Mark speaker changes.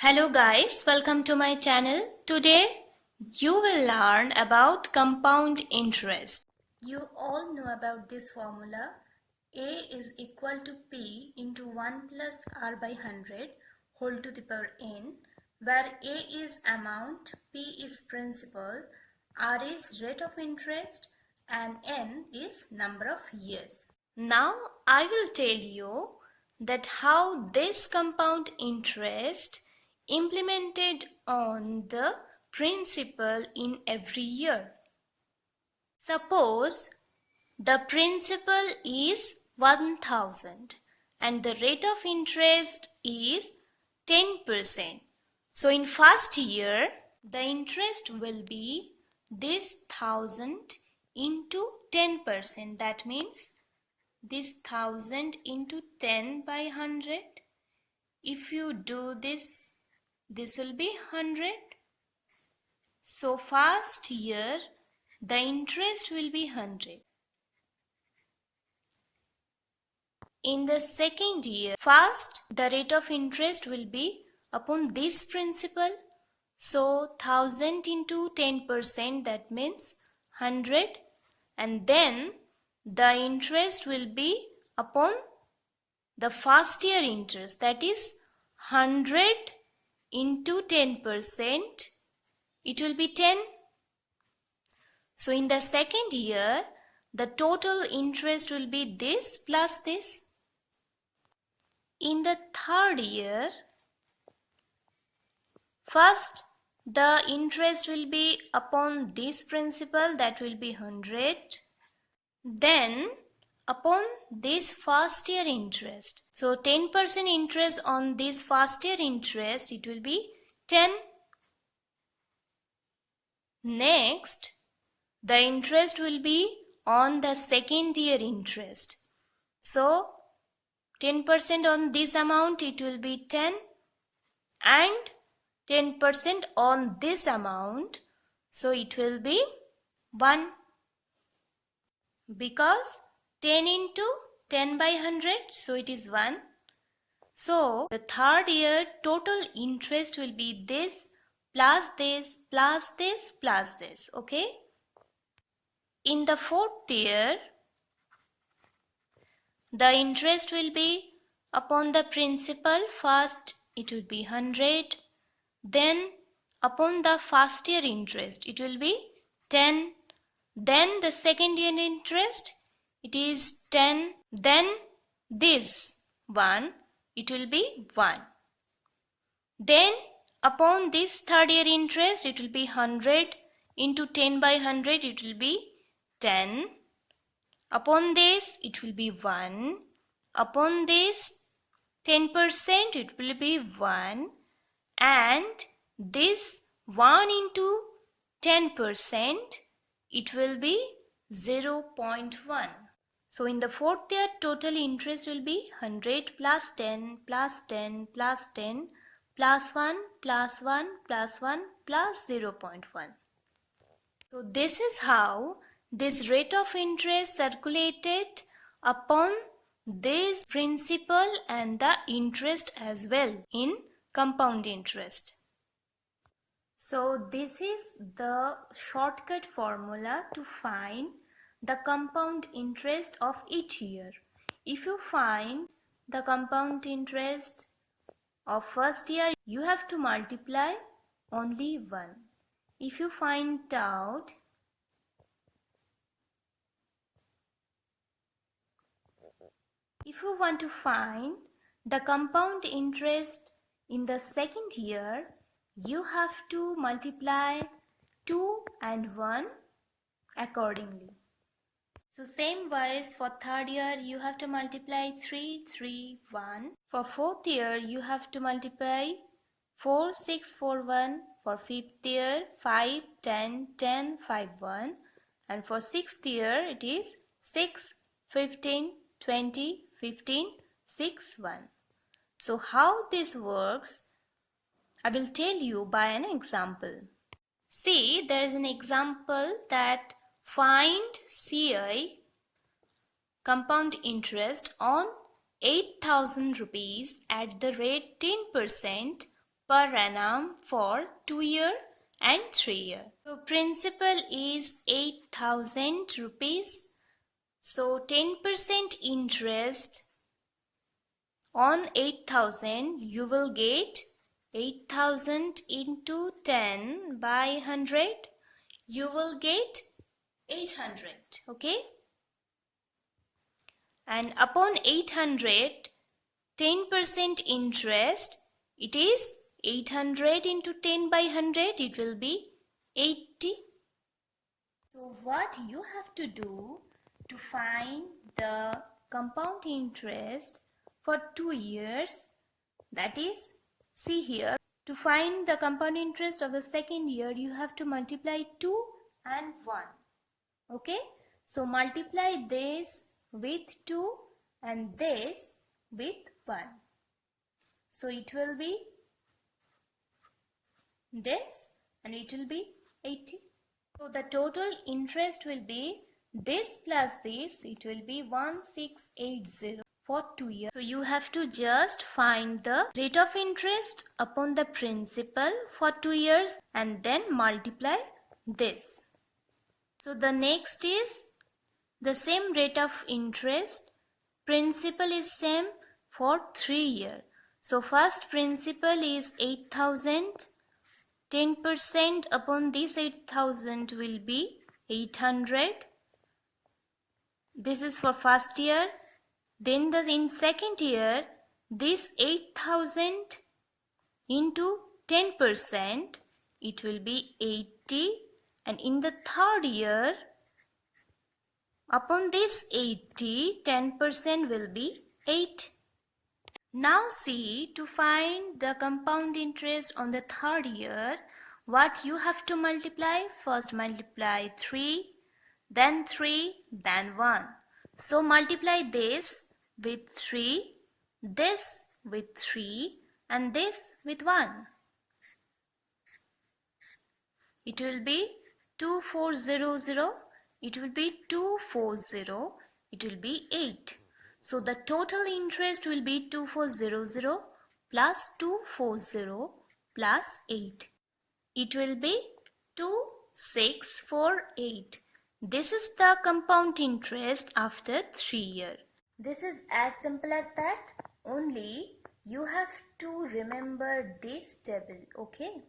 Speaker 1: Hello guys, welcome to my channel. Today you will learn about compound interest. You all know about this formula. A is equal to P into 1 plus R by 100 whole to the power n, where A is amount, P is principal, R is rate of interest and n is number of years. Now I will tell you that how this compound interest implemented on the principal in every year. Suppose the principal is 1000 and the rate of interest is 10%. So in first year the interest will be this 1000 into 10%. That means this 1000 into 10 by 100. If you do this will be 100. So first year the interest will be 100. In the second year, first the rate of interest will be upon this principal. So 1000 into 10%, that means 100, and then the interest will be upon the first year interest, that is 100 into 10%, it will be 10. So in the second year the total interest will be this plus this. In the third year, first the interest will be upon this principal, that will be 100. Then upon this first year interest, so 10% interest on this first year interest, it will be 10. Next the interest will be on the second year interest, so 10% on this amount, it will be 10, and 10% on this amount, so it will be 1, because 10 into 10 by 100, so it is 1. So the third year total interest will be this plus this plus this plus this. Okay. In the fourth year the interest will be upon the principal. First it will be 100, then upon the first year interest it will be 10, then the second year interest it is 10, then this one it will be 1, then upon this third year interest it will be 100 into 10 by 100, it will be 10. Upon this it will be 1. Upon this 10% it will be 1. And this 1 into 10% it will be 0.1. So in the fourth year total interest will be 100 plus 10 plus 10 plus 10 plus 1 plus 1 plus 1 plus 0.1. So this is how this rate of interest circulated upon this principal and the interest as well in compound interest. So this is the shortcut formula to find the compound interest of each year. If you find the compound interest of first year, you have to multiply only 1. If you find out if you want to find the compound interest in the second year, you have to multiply 2 and 1 accordingly. So same wise for third year you have to multiply 3, 3, 1. For fourth year you have to multiply 4, 6, 4, 1. For fifth year 5, 10, 10, 5, 1. And for sixth year it is 6, 15, 20, 15, 6, 1. So how this works, I will tell you by an example. See, there is an example that find CI compound interest on 8,000 rupees at the rate 10% per annum for 2 year and 3 year. So principal is 8,000 rupees. So 10% interest on 8,000, you will get 8,000 into 10 by 100. You will get 800. Okay. And upon 800, 10% interest, it is 800 into 10 by 100, it will be 80. So what you have to do to find the compound interest for 2 years, that is, see here, to find the compound interest of the second year, you have to multiply 2 and 1. Okay, so multiply this with 2 and this with 1. So it will be this and it will be 80. So the total interest will be this plus this, it will be 1680 for 2 years. So you have to just find the rate of interest upon the principal for 2 years and then multiply this. So the next is the same rate of interest. Principal is same for 3 years. So first principal is 8,000. 10% upon this 8,000 will be 800. This is for first year. Then in second year, this 8,000 into 10%, it will be 80. And in the third year, upon this 80, 10% will be 8. Now see, to find the compound interest on the third year, what you have to multiply? First multiply 3, then 3, then 1. So multiply this with 3, this with 3 and this with 1. It will be 2400, it will be 240, it will be 8. So the total interest will be 2400 plus 240 plus 8. It will be 2648. This is the compound interest after 3 years. This is as simple as that. Only you have to remember this table, okay?